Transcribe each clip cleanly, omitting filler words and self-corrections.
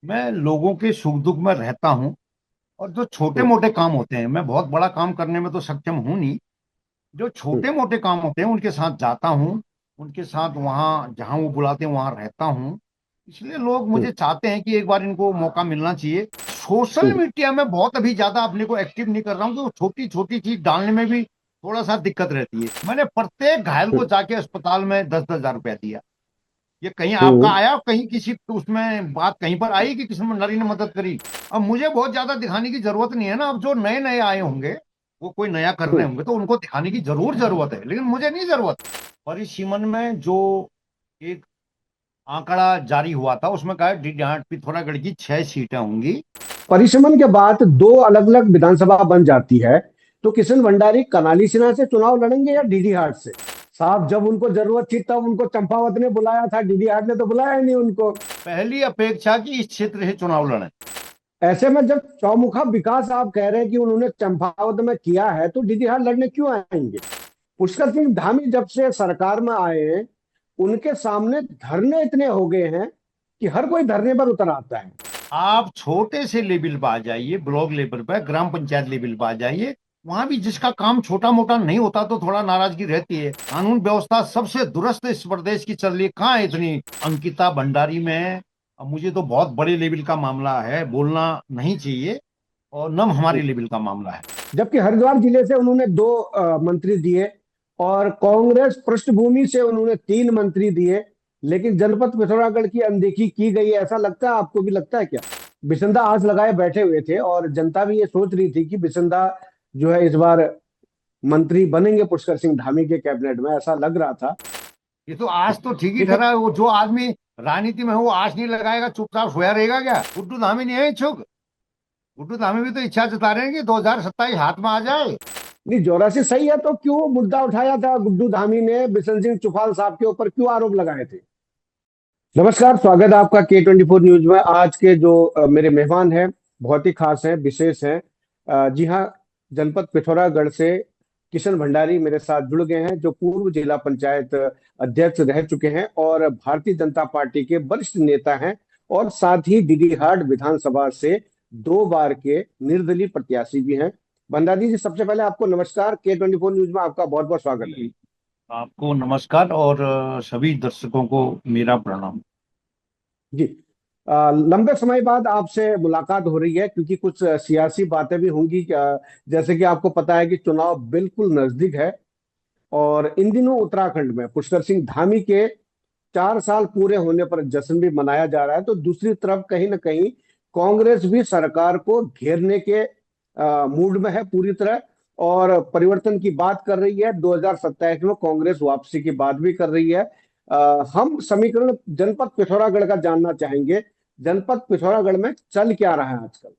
मैं लोगों के सुख दुख में रहता हूँ। और जो छोटे हम्म, मोटे काम होते हैं, मैं बहुत बड़ा काम करने में तो सक्षम हूँ नहीं। जो हम्म, छोटे मोटे काम होते हैं उनके साथ जाता हूँ। उनके साथ वहाँ जहाँ वो बुलाते हैं वहाँ रहता हूँ। इसलिए लोग हम्म, मुझे चाहते हैं कि एक बार इनको मौका मिलना चाहिए। सोशल हम्म, मीडिया में बहुत अभी ज्यादा अपने को एक्टिव नहीं कर रहा हूँ, तो छोटी छोटी चीज डालने में भी थोड़ा सा दिक्कत रहती है। मैंने प्रत्येक घायल को हम्म, जाके अस्पताल में 10-10 हजार रुपया दिया। ये कहीं आपका हम्म, आया, कहीं किसी उसमें बात कहीं पर आई कि किसी में नारी ने मदद करी। अब मुझे बहुत ज्यादा दिखाने की जरूरत नहीं है ना। अब जो नए नए आए होंगे, वो कोई नया कर रहे हम्म। होंगे, तो उनको दिखाने की जरूरत है, लेकिन मुझे नहीं जरूरत। परिसीमन में जो एक आंकड़ा जारी हुआ था, उसमें कहा डीडीहाट पिथौरागढ़ की 6 सीटें होंगी। परिसमन के बाद दो अलग अलग विधानसभा बन जाती है। तो किशन भंडारी कनाली सिन्हा से चुनाव लड़ेंगे या डीडी हाट से? साहब, जब उनको जरूरत थी तब उनको चंपावत ने बुलाया था, डीडी हाट ने तो बुलाया ही नहीं उनको। पहली अपेक्षा की इस क्षेत्र से चुनाव लड़े। ऐसे में जब चौमुखा विकास आप कह रहे हैं कि उन्होंने चंपावत में किया है, तो डीडी हाट लड़ने क्यों आएंगे? पुष्कर सिंह धामी जब से सरकार में आए हैं, उनके सामने धरने इतने हो गए हैं कि हर कोई धरने पर उतर आता है। आप छोटे से लेवल पर आ जाइए, ब्लॉक लेवल पर, ग्राम पंचायत लेवल पर आ जाइए। वहां भी जिसका काम छोटा मोटा नहीं होता तो थोड़ा नाराजगी रहती है। कानून व्यवस्था सबसे दुरुस्त इस प्रदेश की चल रही है, कहाँ है इतनी अंकिता भंडारी में। अब मुझे तो बहुत बड़े लेवल का मामला है, बोलना नहीं चाहिए, और न हमारे लेवल का मामला है। जबकि हरिद्वार जिले से उन्होंने दो मंत्री दिए, और कांग्रेस पृष्ठभूमि से उन्होंने तीन मंत्री दिए। लेकिन जनपद पिथौरागढ़ की अनदेखी की गई है, ऐसा लगता है? आपको भी लगता है क्या? बिसंदा आस लगाए बैठे हुए थे, और जनता भी ये सोच रही थी कि बिसंदा जो है इस बार मंत्री बनेंगे पुष्कर सिंह धामी के कैबिनेट में, ऐसा लग रहा था। ये तो आज तो ठीक ही लेकिन ठहरा है। वो जो आदमी राजनीति में है वो आज नहीं लगाएगा, चुपचाप सोया रहेगा क्या? गुड्डू धामी नहीं है इच्छुक? गुड्डू धामी भी तो इच्छा जता रहे हैं कि 2027 हाथ में आ जाए। नहीं, जोरासी सही है, तो क्यों मुद्दा उठाया था गुड्डू धामी ने बिशन सिंह चुफाल साहब के ऊपर, क्यों आरोप लगाए थे? नमस्कार, स्वागत है आपका K24 न्यूज में। आज के जो मेरे मेहमान हैं, बहुत ही खास हैं, विशेष हैं। जी हाँ, जनपद पिथौरागढ़ से किशन भंडारी मेरे साथ जुड़ गए हैं, जो पूर्व जिला पंचायत अध्यक्ष रह चुके हैं और भारतीय जनता पार्टी के वरिष्ठ नेता हैं, और साथ ही डीडीहाट विधानसभा से दो बार के निर्दलीय प्रत्याशी भी हैं। भंडारी जी, सबसे पहले आपको नमस्कार। K24 न्यूज में आपका बहुत बहुत स्वागत है। जी, आपको नमस्कार, और सभी दर्शकों को मेरा प्रणाम। जी, लंबे समय बाद आपसे मुलाकात हो रही है, क्योंकि कुछ सियासी बातें भी होंगी। जैसे कि आपको पता है कि चुनाव बिल्कुल नजदीक है, और इन दिनों उत्तराखंड में पुष्कर सिंह धामी के 4 साल पूरे होने पर जश्न भी मनाया जा रहा है। तो दूसरी तरफ कहीं ना कहीं कांग्रेस भी सरकार को घेरने के मूड में है पूरी तरह, और परिवर्तन की बात कर रही है। 2027 में कांग्रेस वापसी की बात भी कर रही है। हम समीकरण जनपद पिथौरागढ़ का जानना चाहेंगे। जनपद पिथौरागढ़ में चल क्या रहा है आजकल?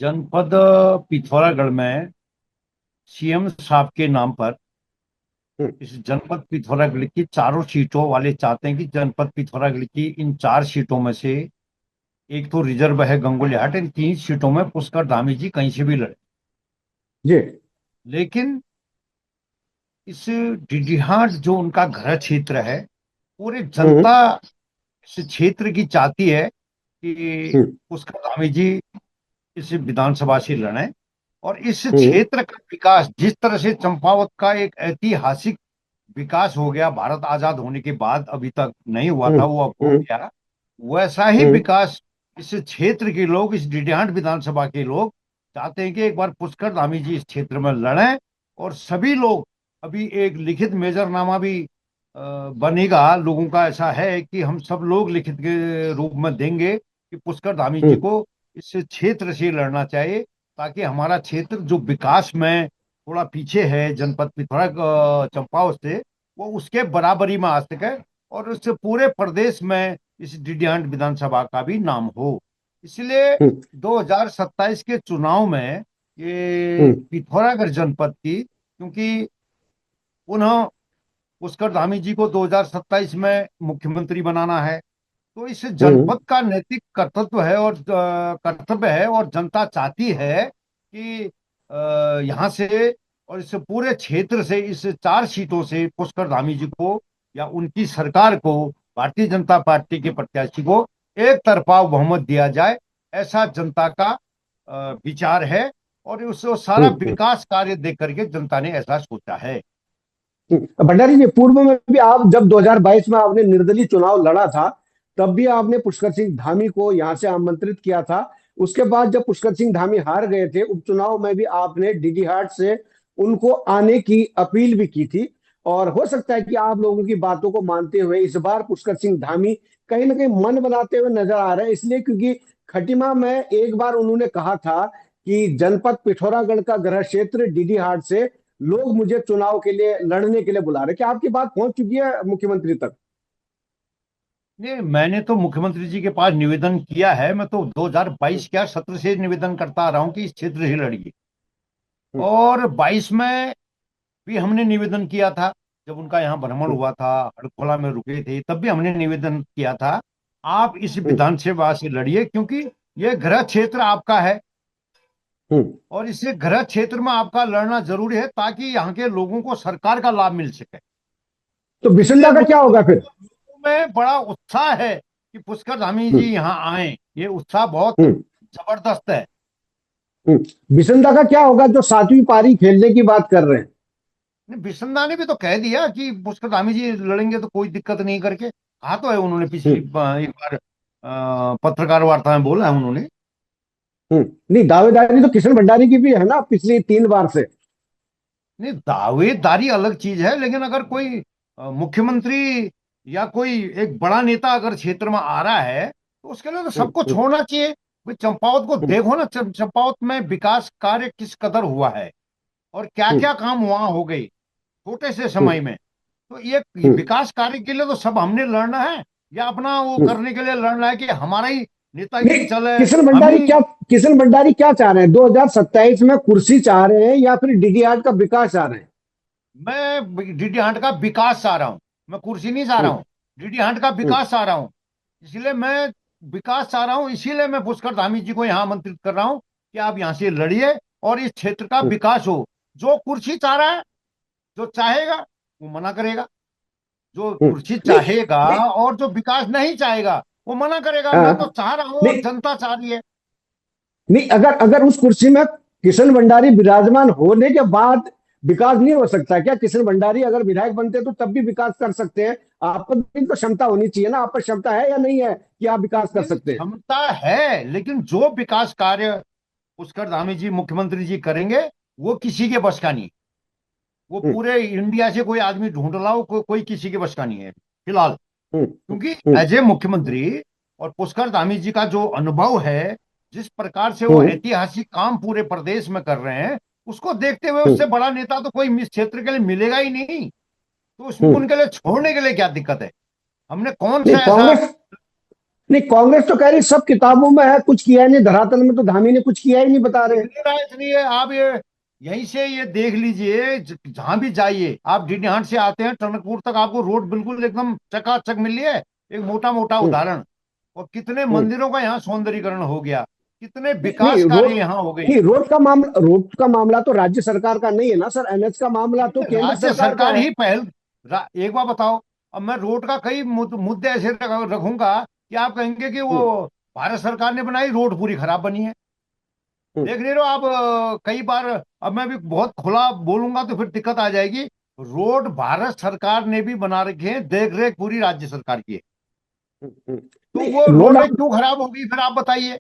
जनपद पिथौरागढ़ में सीएम साहब के नाम पर हम्म, इस जनपद पिथौरागढ़ की चारों सीटों वाले चाहते हैं कि जनपद पिथौरागढ़ की इन 4 सीटों में से एक तो रिजर्व है गंगोलीहाट, इन 3 सीटों में पुष्कर धामी जी कहीं से भी लड़े। जी। लेकिन इस डिडिहाट जो उनका घर क्षेत्र है, पूरी हम्म, जनता इस क्षेत्र की चाहती है कि हम्म, पुष्कर धामी जी इस विधानसभा से लड़े। और इस हम्म, क्षेत्र का विकास, जिस तरह से चंपावत का एक ऐतिहासिक विकास हो गया भारत आजाद होने के बाद, अभी तक नहीं हुआ हम्म, था, वो अब हो हम्म, गया, वैसा ही हम्म, विकास इस क्षेत्र के लोग, इस डिडिहाट विधानसभा के लोग चाहते हैं कि एक बार पुष्कर धामी जी इस क्षेत्र में लड़ें। और सभी लोग, अभी एक लिखित मेजरनामा भी बनेगा, लोगों का ऐसा है कि हम सब लोग लिखित के रूप में देंगे कि पुष्कर धामी जी हम्म, को इस क्षेत्र से लड़ना चाहिए, ताकि हमारा क्षेत्र जो विकास में थोड़ा पीछे है जनपद पिथौरागढ़ चंपावत से, वो उसके बराबरी में आ सके, और उससे पूरे प्रदेश में इस डिडिहाट विधानसभा का भी नाम हो। इसलिए हम्म, 2027 के चुनाव में ये हम्म, पिथौरागढ़ जनपद की, क्योंकि पुनः पुष्कर धामी जी को 2027 में मुख्यमंत्री बनाना है, तो इस हम्म, जनपद का नैतिक कर्तव्य है, और कर्तव्य है, और जनता चाहती है कि यहाँ से और इस पूरे क्षेत्र से, इस 4 सीटों से पुष्कर धामी जी को या उनकी सरकार को, भारतीय जनता पार्टी के प्रत्याशी को एक तरफा बहुमत दिया जाए, ऐसा जनता का विचार है। और उससे सारा हम्म। विकास कार्य देख करके जनता ने ऐसा सोचा है। भंडारी जी, पूर्व में भी आप जब 2022 में आपने निर्दलीय चुनाव लड़ा था, तब भी आपने पुष्कर सिंह धामी को यहां से आमंत्रित किया था। उसके बाद जब पुष्कर सिंह धामी हार गए थे उपचुनाव में, भी आपने डीडी हाट से उनको आने की अपील भी की थी। और हो सकता है कि आप लोगों की बातों को मानते हुए इस बार पुष्कर सिंह धामी कहीं ना कहीं मन बनाते हुए नजर आ रहे हैं, इसलिए क्योंकि खटीमा में एक बार उन्होंने कहा था कि जनपद पिथौरागढ़ का गृह क्षेत्र डीडी हाट से लोग मुझे चुनाव के लिए लड़ने के लिए बुला रहे। क्या आपकी बात पहुंच चुकी है मुख्यमंत्री तक? नहीं, मैंने तो मुख्यमंत्री जी के पास निवेदन किया है। मैं तो 2022 क्या 17 से निवेदन करता आ रहा हूँ कि इस क्षेत्र से लड़िए। हम्म। और 22 में भी हमने निवेदन किया था, जब उनका यहाँ भ्रमण हम्म। हुआ था, हड़कोला में रुके थे, तब भी हमने निवेदन किया था, आप इस हम्म। विधानसभा से लड़िए, क्योंकि यह गृह क्षेत्र आपका है। हम्म। और इससे गृह क्षेत्र में आपका लड़ना जरूरी है, ताकि यहाँ के लोगों को सरकार का लाभ मिल सके। तो इसलिए बिसंदा का क्या होगा फिर? लोगों में बड़ा उत्साह है कि पुष्कर धामी जी हम्म। यहाँ आए। ये उत्साह बहुत हम्म। जबरदस्त है। बिसंदा का क्या होगा जो सातवीं पारी खेलने की बात कर रहे हैं? नहीं, बिशनदा ने भी तो कह दिया कि पुष्कर धामी जी लड़ेंगे तो कोई दिक्कत नहीं करके, कहा तो है उन्होंने पिछली हम्म। एक बार पत्रकार वार्ता में बोला है उन्होंने। नहीं, दावेदारी तो किशन भंडारी की भी है ना पिछली 3 बार से। नहीं, दावेदारी अलग चीज है, लेकिन अगर कोई मुख्यमंत्री या कोई एक बड़ा नेता अगर क्षेत्र में आ रहा है, तो उसके लिए तो हम्म। सबको हम्म। छोड़ना चाहिए। भाई, चंपावत को हम्म। देखो ना, चंपावत में विकास कार्य किस कदर हुआ है, और क्या हम्म। क्या काम वहां हो गए छोटे से हम्म। समय में। तो ये हम्म। विकास कार्य के लिए तो सब हमने लड़ना है, या अपना वो हम्म। करने के लिए लड़ना है कि हमारा ही नहीं, नेतागिरी चले। किशन हम भंडारी ही क्या, किशन भंडारी क्या चाह रहे हैं? 2027 में कुर्सी चाह रहे हैं या फिर डीडीआर का विकास चाह रहे हैं? मैं डीडी हंट का विकास चाह रहा हूं, मैं कुर्सी नहीं चाह रहा हम्म। हूं। डीडी हंट का हम्म। विकास चाह रहा हूं। इसलिए मैं विकास चाह रहा हूं, इसीलिए मैं पुष्कर धामी जी को यहाँ आमंत्रित कर रहा हूं कि आप यहाँ से लड़िए और इस क्षेत्र का हम्म। विकास हो। जो कुर्सी चाह रहा है, जो चाहेगा वो मना करेगा। जो हम्म। कुर्सी नहीं। चाहेगा नहीं। और जो विकास नहीं चाहेगा वो मना करेगा। मैं तो हाँ। चाह रहा हूँ और नहीं। जनता चाह रही है। नहीं, अगर अगर उस कुर्सी में किशन भंडारी विराजमान होने के बाद विकास नहीं हो सकता क्या? किशन भंडारी अगर विधायक बनते तो तब भी विकास कर सकते हैं। आप पर भी तो क्षमता होनी चाहिए ना, आप पर क्षमता है या नहीं है कि आप विकास कर नहीं, सकते हैं? क्षमता है, लेकिन जो विकास कार्य पुष्कर धामी जी मुख्यमंत्री जी करेंगे वो किसी के बस का नहीं। वो हम्म। पूरे इंडिया से कोई आदमी ढूंढ लाओ, कोई किसी के बस का नहीं है फिलहाल। हम्म। क्योंकि हम्म। एज ए मुख्यमंत्री और पुष्कर धामी जी का जो अनुभव है, जिस प्रकार से वो हम्म। ऐतिहासिक काम पूरे प्रदेश में कर रहे हैं, उसको देखते हुए हम्म। उससे बड़ा नेता तो कोई इस क्षेत्र के लिए मिलेगा ही नहीं। तो उसमें हम्म। उनके लिए छोड़ने के लिए क्या दिक्कत है? हमने कौन नहीं सा ऐसा। कांग्रेस नहीं, कांग्रेस तो कह रही सब किताबों में है, कुछ किया ही नहीं, धरातल में तो धामी ने कुछ किया ही नहीं, बता रहे हैं। इतनी राय इतनी है, आप ये यहीं से ये देख लीजिए, जहां भी जाइए आप, डीडीहाट से आते हैं टनकपुर तक, आपको रोड बिल्कुल एकदम चकाचक मिल रही है। एक मोटा मोटा हम्म। उदाहरण। और कितने हम्म। मंदिरों का यहाँ सौंदर्यीकरण हो गया, कितने नहीं नहीं, विकास कार्य यहाँ हो गए। नहीं, रोड का मामला तो राज्य सरकार का नहीं है ना सर, एनएच का मामला तो केंद्र राज्य सरकार का सरकार है। ही पहल। एक बार बताओ, अब मैं रोड का कई मुद्दे ऐसे रखूंगा कि आप कहेंगे कि हम्म। वो भारत सरकार ने बनाई रोड पूरी खराब बनी है। हम्म। देख नहीं रहे हो आप? कई बार, अब मैं भी बहुत खुला बोलूंगा तो फिर दिक्कत आ जाएगी। रोड भारत सरकार ने भी बना रखे हैं, देख रेख पूरी राज्य सरकार की है। तो नहीं, वो नो रोडें डाउट, क्यों खराब होगी फिर आप बताइए?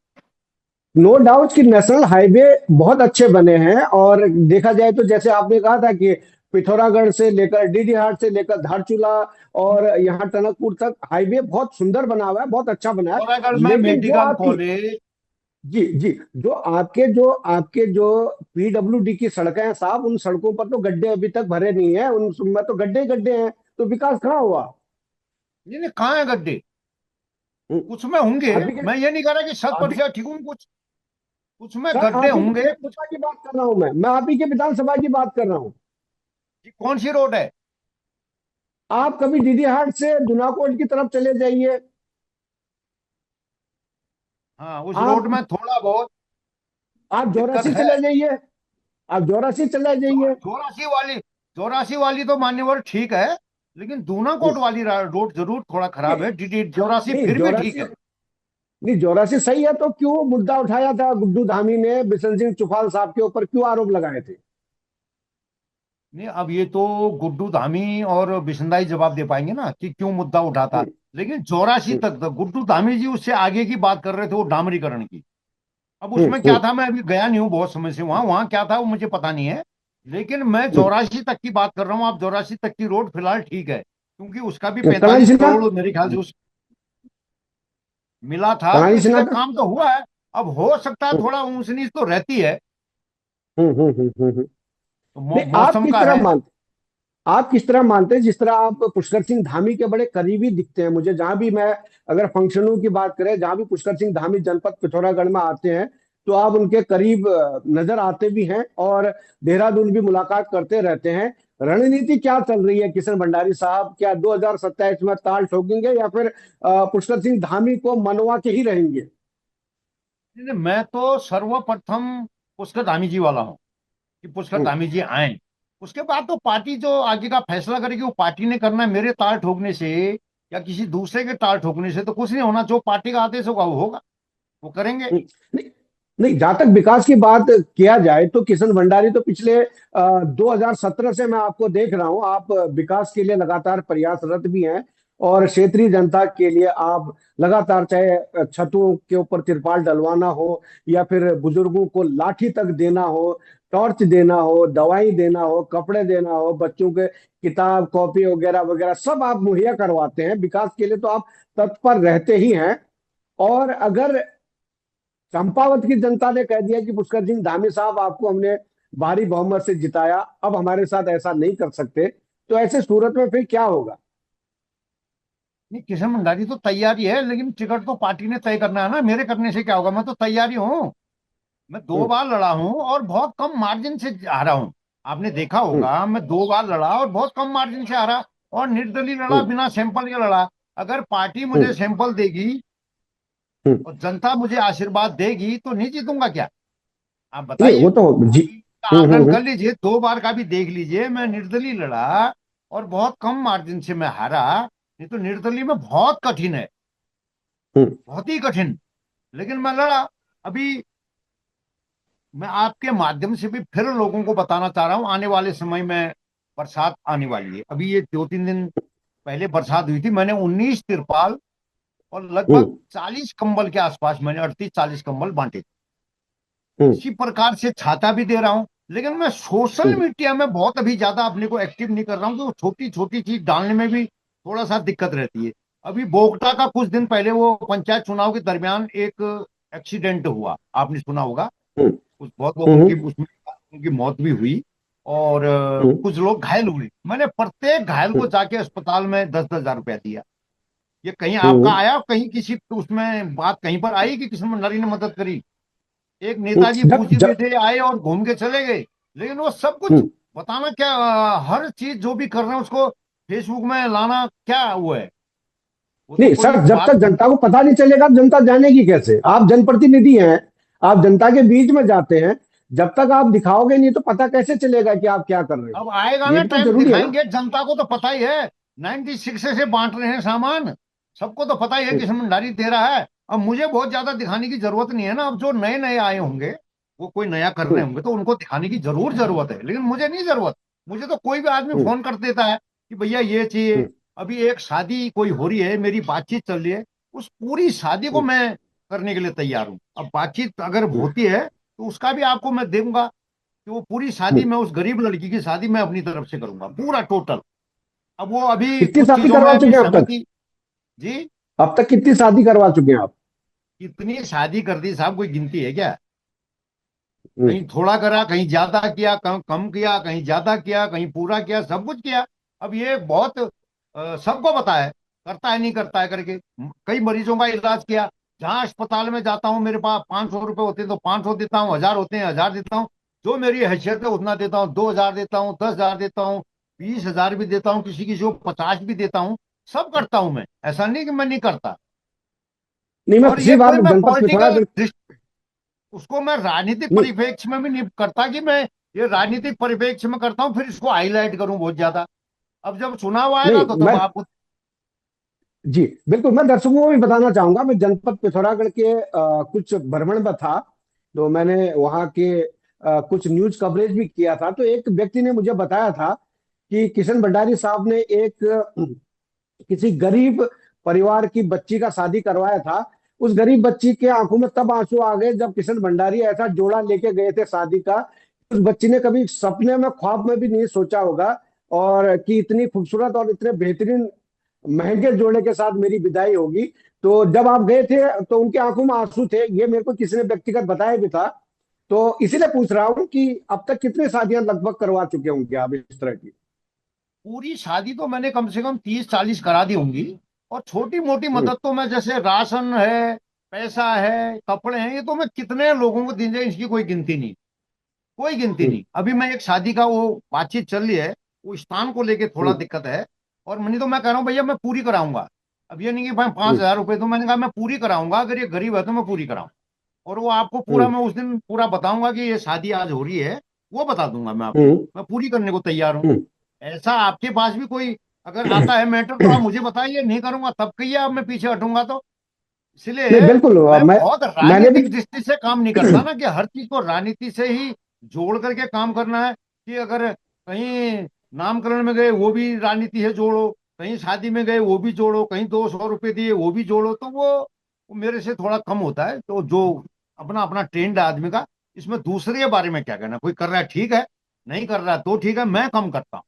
नो डाउट कि नेशनल हाईवे बहुत अच्छे बने हैं। और देखा जाए तो जैसे आपने कहा था कि पिथौरागढ़ से लेकर डीडीहाट से लेकर धारचूला और यहाँ टनकपुर तक हाईवे बहुत सुंदर बना हुआ है, बहुत अच्छा बना है। पिथौरागढ़ में लेकिन जो मेडिकल आपकी, कॉलेज। जी जी, जो आपके जो पीडब्ल्यूडी की सड़कें हैं साहब, उन सड़कों पर तो गड्ढे अभी तक भरे नहीं है, उनमें तो गड्ढे ही गड्ढे हैं। तो विकास कहाँ हुआ? ये नहीं, कहाँ है गड्ढे? हम्म। कुछ में होंगे। अभी के मैं ये नहीं कह रहा कि शत अभी प्रतिशत ठीक हूँ, कुछ कुछ में सर, गड्ढे आप ही की होंगे कुछ। विधानसभा की बात कर रहा हूं, मैं आप ही के विधानसभा की बात कर रहा हूं। ये कौन सी रोड है? आप कभी डीडी हाट से दुनाकोट की तरफ चले जाइए। हाँ, उस रोड आप में थोड़ा बहुत आप दिक्कत जौरासी है। चले जाइए। आप जौरासी चले जाइए। चौरासी वाली तो मान्यवर ठीक है, लेकिन दूनाकोट वाली रोड जरूर थोड़ा खराब नहीं है। चौरासी नहीं, फिर भी ठीक जौरासी है। नहीं, 84 सही है, तो क्यों मुद्दा उठाया था गुड्डू धामी ने बिशन सिंह चुफाल साहब के ऊपर, क्यों आरोप लगाए थे? नहीं, अब ये तो गुड्डू धामी और बिशनदाई जवाब दे पाएंगे ना कि क्यों मुद्दा उठाता। हम्म, लेकिन 84 हम्म, तक तो गुड्डू धामी जी उससे आगे की बात कर रहे थे, वो डामरीकरण की। अब हम्म, उसमें क्या था, मैं अभी गया नहीं हूँ बहुत समय से वहां, वहां क्या था वो मुझे पता नहीं है। लेकिन मैं हम्म। 84 तक की बात कर रहा हूँ। आप 84 तक की रोड फिलहाल ठीक है, क्योंकि उसका भी कनाई 45 सिन्हा। करोड़ मेरे ख्याल से उस मिला था, तो कनाई सिन्हा इसलिए का। काम तो हुआ है। अब हो सकता है हम्म, थोड़ा ऊंच नीच तो रहती है, तो नहीं, आप मौसम किस का तरह है। मानते आप किस तरह मानते हैं, जिस तरह आप पुष्कर सिंह धामी के बड़े करीबी दिखते हैं मुझे, जहां भी मैं, अगर फंक्शनों की बात करें, जहां भी पुष्कर सिंह धामी जनपद पिथौरागढ़ में आते हैं, तो आप उनके करीब नजर आते भी हैं, और देहरादून भी मुलाकात करते रहते हैं। रणनीति क्या चल रही है किशन भंडारी साहब? क्या 2027 में ताल ठोकेंगे, या फिर पुष्कर सिंह धामी को मनवा के ही रहेंगे? नहीं, मैं तो सर्वप्रथम पुष्कर धामी जी वाला हूँ कि पुष्कर हम्म, धामी जी आए। उसके बाद तो पार्टी जो आगे का फैसला करेगी वो पार्टी ने करना है। मेरे तार ठोकने से या किसी दूसरे के तार ठोकने से तो कुछ नहीं होना। जो पार्टी का आदेश होगा वो होगा, वो करेंगे। नहीं, नहीं, जहां तक विकास की बात किया जाए, तो किशन भंडारी तो पिछले 2017 से मैं आपको देख रहा हूं, आप विकास के लिए लगातार प्रयासरत भी हैं, और क्षेत्रीय जनता के लिए आप लगातार, चाहे छतों के ऊपर तिरपाल डलवाना हो, या फिर बुजुर्गों को लाठी तक देना हो, टॉर्च देना हो, दवाई देना हो, कपड़े देना हो, बच्चों के किताब कॉपी वगैरह वगैरह सब आप मुहैया करवाते हैं। विकास के लिए तो आप तत्पर रहते ही हैं। और अगर चंपावत की जनता ने कह दिया कि पुष्कर सिंह धामी साहब, आपको हमने भारी बहुमत से जिताया, अब हमारे साथ ऐसा नहीं कर सकते, तो ऐसे सूरत में फिर क्या होगा? नहीं, किशन भंडारी तो तैयारी है, लेकिन टिकट तो पार्टी ने तय करना है ना। मेरे करने से क्या होगा, मैं तो तैयारी हूँ। मैं दो हम्म, बार लड़ा हूँ और बहुत कम मार्जिन से हारा हूँ। आपने देखा हम्म, होगा, मैं दो बार लड़ा और बहुत कम मार्जिन से हारा। और निर्दलीय लड़ा, हम्म, बिना सैंपल के लड़ा। अगर पार्टी मुझे हम्म, सैंपल देगी हम्म। और जनता मुझे आशीर्वाद देगी तो नहीं जीतूंगा क्या? आप नहीं, वो बताइए। तो जी। अभी का आकलन कर लीजिए, दो बार का भी देख लीजिए। मैं निर्दलीय लड़ा और बहुत कम मार्जिन से मैं हारा। नहीं तो निर्दलीय में बहुत कठिन है, हम्म, बहुत ही कठिन। लेकिन मैं लड़ा। अभी मैं आपके माध्यम से भी फिर लोगों को बताना चाह रहा हूं, आने वाले समय में बरसात आने वाली है। अभी ये 2-3 दिन पहले बरसात हुई थी, मैंने 19 तिरपाल और लगभग हम्म, 40 कंबल के आसपास, मैंने 38-40 कंबल बांटे थे। हम्म, इसी प्रकार से छाता भी दे रहा हूं। लेकिन मैं सोशल हम्म, मीडिया में बहुत अभी ज्यादा अपने को एक्टिव नहीं कर रहा हूं, तो छोटी छोटी चीज डालने में भी थोड़ा सा दिक्कत रहती है। अभी बोगटा का कुछ दिन पहले वो पंचायत चुनाव के दरमियान एक एक्सीडेंट हुआ, आपने सुना होगा। हम्म, कुछ बहुत लोगों हम्म, की उसमें उनकी मौत भी हुई और हम्म, कुछ लोग घायल हुए। मैंने प्रत्येक घायल को हम्म, जाके अस्पताल में 10-10 हजार रुपया दिया। ये कहीं आपका हम्म, आया, कहीं किसी उसमें बात कहीं पर आई कि किशन भंडारी ने मदद करी? एक नेताजी जब फौजी भी जब थे, आए और घूम के चले गए। लेकिन वो सब कुछ हम्म, बताना क्या, हर चीज जो भी कर रहे हैं उसको फेसबुक में लाना क्या वो है? वो तो नहीं कोई सर, जब बात तक नहीं। जनता को पता नहीं चलेगा, जनता जानेगी कैसे? आप जनप्रतिनिधि हैं, आप जनता के बीच में जाते हैं, जब तक आप दिखाओगे नहीं तो पता कैसे चलेगा कि आप क्या कर रहे हो? अब आएगा ये ना भी तो टाइम, जरूरी है ना। दिखाएंगे। जनता को तो पता ही है, 96 से बांट रहे हैं सामान। सबको तो पता ही है हम्म, कि समझदारी दे रहा है। अब मुझे बहुत ज्यादा दिखाने की जरूरत नहीं है ना। अब जो नए नए आए होंगे, वो कोई नया कर रहे हम्म, होंगे तो उनको दिखाने की जरूर जरूरत है, लेकिन मुझे नहीं जरूरत। मुझे तो कोई भी आदमी हम्म, फोन कर देता है कि भैया ये चाहिए। हम्म, अभी एक शादी कोई हो रही है, मेरी बातचीत चल रही है, उस पूरी शादी को हम्म, मैं करने के लिए तैयार हूँ। अब बातचीत अगर हम्म, होती है तो उसका भी आपको मैं दूंगा कि वो पूरी शादी, हम्म। मैं उस गरीब लड़की की शादी मैं अपनी तरफ से करूंगा पूरा टोटल। अब वो अभी कितनी कुछ शादी चीजों करवा में भी चुके हैं अब तक? सहमति। जी। अब तक कितनी शादी करवा चुके हैं आप? कितनी शादी कर दी साहब, कोई गिनती है क्या? हम्म, कहीं थोड़ा करा, कहीं ज्यादा किया, कम कम किया, कहीं ज्यादा किया, कहीं पूरा किया, सब कुछ किया। अब ये बहुत सबको पता है, करता है नहीं करता है करके। कई मरीजों का इलाज किया। जहां अस्पताल में जाता हूँ, मेरे पास 500 रुपए होते हैं तो 500 देता हूँ, 1000 होते हैं 1000 देता हूँ। जो मेरी हैसियत है उतना देता हूँ। 2000 देता हूँ, 10,000 देता हूँ, 20,000 भी देता हूँ, किसी किसी को 50 भी देता हूँ। सब करता हूँ मैं, ऐसा नहीं कि मैं नहीं करता। नहीं, मैं और पिछली ये बार कोई मैं जनपद पॉलिटिकल, पिथौरागढ़। उसको मैं राजनीतिक नहीं, परिप्रेक्ष्य में भी नहीं करता कि मैं ये राजनीतिक परिप्रेक्ष्य में करता हूँ फिर इसको हाईलाइट करूं बहुत ज्यादा। अब जब चुनाव आएगा नहीं, तो तब मैं आपको जी बिल्कुल, मैं दर्शकों को भी बताना चाहूंगा, मैं जनपद पिथौरागढ़ के कुछ भ्रमण में था, तो मैंने वहाँ के कुछ न्यूज कवरेज भी किया था। तो एक व्यक्ति ने मुझे बताया था कि किशन भंडारी साहब ने एक किसी गरीब परिवार की बच्ची का शादी करवाया था। उस गरीब बच्ची के आंखों में तब आंसू आ गए जब किशन भंडारी ऐसा जोड़ा लेके गए थे शादी का। उस बच्ची ने कभी सपने में, ख्वाब में भी नहीं सोचा होगा और कि इतनी खूबसूरत और इतने बेहतरीन महंगे जोड़े के साथ मेरी विदाई होगी। तो जब आप गए थे तो उनकी आंखों में आंसू थे, ये मेरे को किसी ने व्यक्तिगत बताया भी था। तो इसीलिए पूछ रहा हूँ कि अब तक कितनी शादियां लगभग करवा चुके होंगे आप इस तरह की। पूरी शादी तो मैंने कम से कम 30-40 करा दी होंगी। और छोटी मोटी हम्म। मदद तो मैं, जैसे राशन है, पैसा है, कपड़े हैं, ये तो मैं कितने लोगों को दिए, इसकी कोई गिनती नहीं। कोई गिनती हम्म। नहीं। अभी मैं एक शादी का वो बातचीत चल रही है, वो स्थान को लेके थोड़ा हम्म। दिक्कत है। और मैंने तो मैं कह रहा हूँ भैया मैं पूरी कराऊंगा। अब ये नहीं कि भाई पांच हम्म। हजार रुपए, तो मैंने कहा मैं पूरी कराऊंगा, अगर ये गरीब है तो मैं पूरी कराऊं। और वो आपको पूरा हम्म। मैं उस दिन पूरा बताऊंगा कि ये शादी आज हो रही है, वो बता दूंगा मैं आपको। हम्म। मैं पूरी करने को तैयार हूँ। हम्म। ऐसा आपके पास भी कोई अगर आता है मैटर, तो आप मुझे बताइए, नहीं करूंगा तब कहिए, अब मैं पीछे हटूंगा तो। नहीं इसलिए बिल्कुल, मैं मैं बहुत मैंने भी राजनीतिक दृष्टि से काम नहीं करता ना, कि हर चीज को राजनीति से ही जोड़ करके काम करना है। कि अगर कहीं नामकरण में गए वो भी राजनीति है जोड़ो, कहीं शादी में गए वो भी जोड़ो, कहीं 200 रुपए दिए वो भी जोड़ो, तो वो मेरे से थोड़ा कम होता है। तो जो अपना अपना ट्रेंड है आदमी का, इसमें दूसरे के बारे में क्या कहना, कोई कर रहा है ठीक है, नहीं कर रहा है तो ठीक है, मैं कम करता हूँ।